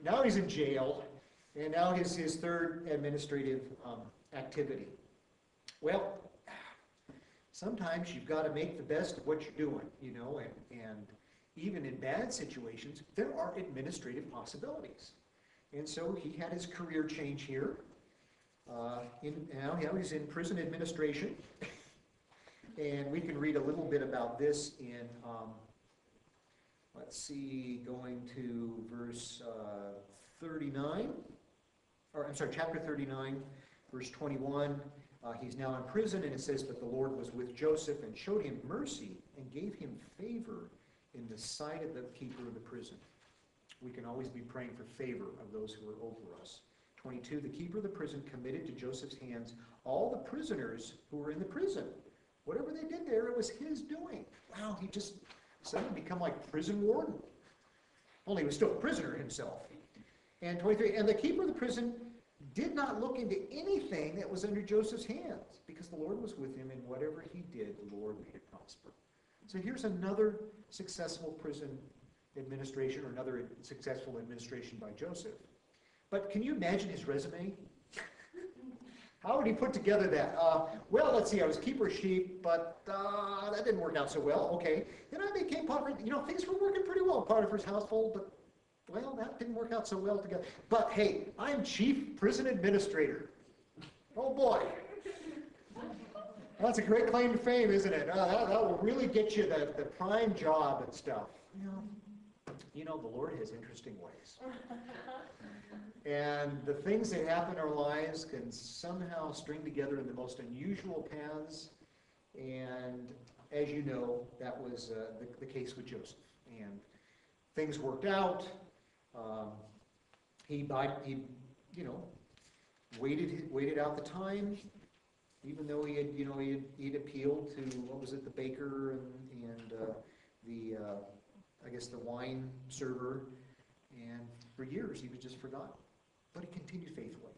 Now he's in jail, and now his third administrative activity. Well, sometimes you've got to make the best of what you're doing, you know, and even in bad situations, there are administrative possibilities. And so he had his career change here. Now he's in prison administration. And we can read a little bit about this in, let's see, going to verse 39, or I'm sorry, chapter 39, verse 21. He's now in prison, and it says, "But the Lord was with Joseph and showed him mercy and gave him favor in the sight of the keeper of the prison." We can always be praying for favor of those who are over us. 22, "The keeper of the prison committed to Joseph's hands all the prisoners who were in the prison. Whatever they did there, it was his doing." Wow, he just suddenly become like prison warden. Only he was still a prisoner himself. And 23, "And the keeper of the prison did not look into anything that was under Joseph's hands, because the Lord was with him, and whatever he did, the Lord made it prosper." So here's another successful prison administration, or another successful administration by Joseph. But can you imagine his resume? How would he put together that? Well, let's see, I was keeper of sheep, but that didn't work out so well. Okay. Then I became Potiphar. You know, things were working pretty well in Potiphar's household, but, well, that didn't work out so well together. But, hey, I'm chief prison administrator. Oh, boy. That's a great claim to fame, isn't it? That will really get you the prime job and stuff. You know, the Lord has interesting ways. And the things that happen in our lives can somehow string together in the most unusual paths. And as you know, that was the case with Joseph. And things worked out. He you know, waited out the time, even though he had, you know, he'd appealed to, what was it, the baker and the I guess the wine server, and for years he was just forgotten. But he continued faithfully.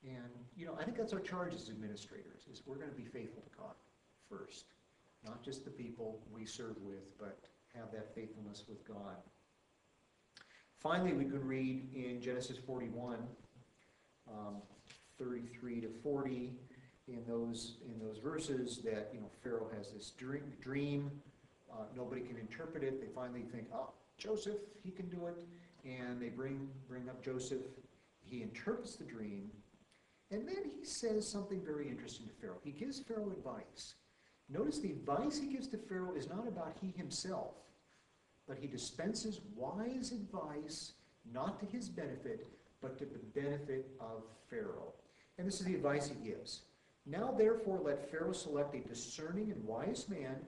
And, you know, I think that's our charge as administrators, is we're going to be faithful to God first. Not just the people we serve with, but have that faithfulness with God. Finally, we could read in Genesis 41, 33 to 40, in those verses that, you know, Pharaoh has this dream. Nobody can interpret it. They finally think, oh, Joseph, he can do it. And they bring up Joseph. He interprets the dream. And then he says something very interesting to Pharaoh. He gives Pharaoh advice. Notice the advice he gives to Pharaoh is not about he himself, but he dispenses wise advice, not to his benefit, but to the benefit of Pharaoh. And this is the advice he gives. "Now therefore let Pharaoh select a discerning and wise man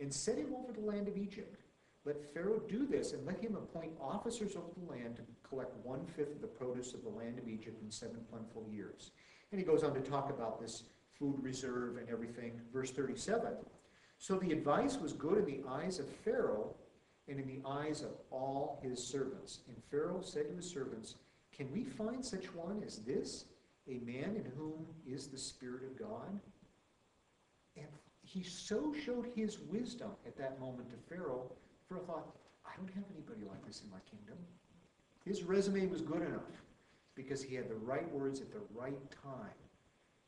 and set him over the land of Egypt. Let Pharaoh do this, and let him appoint officers over the land to collect 1/5 of the produce of the land of Egypt in 7 plentiful years." And he goes on to talk about this food reserve and everything. Verse 37, "So the advice was good in the eyes of Pharaoh and in the eyes of all his servants. And Pharaoh said to his servants, 'Can we find such one as this, a man in whom is the Spirit of God?'" And he so showed his wisdom at that moment to Pharaoh. Pharaoh thought, I don't have anybody like this in my kingdom. His resume was good enough because he had the right words at the right time.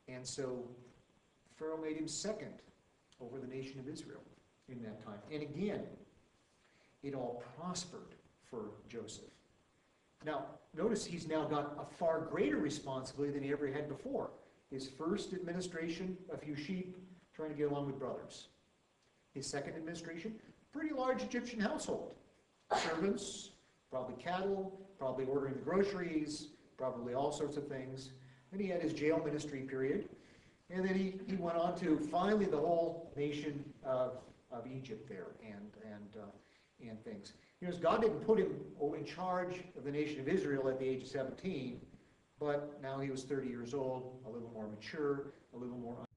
And so Pharaoh made him second over the nation of Israel in that time. And again, it all prospered for Joseph. Now, notice he's now got a far greater responsibility than he ever had before. His first administration, a few sheep, trying to get along with brothers. His second administration, pretty large Egyptian household. Servants, probably cattle, probably ordering the groceries, probably all sorts of things. Then he had his jail ministry period. And then he went on to finally the whole nation of Egypt there and things. You know, God didn't put him in charge of the nation of Israel at the age of 17, but now he was 30 years old, a little more mature, a little more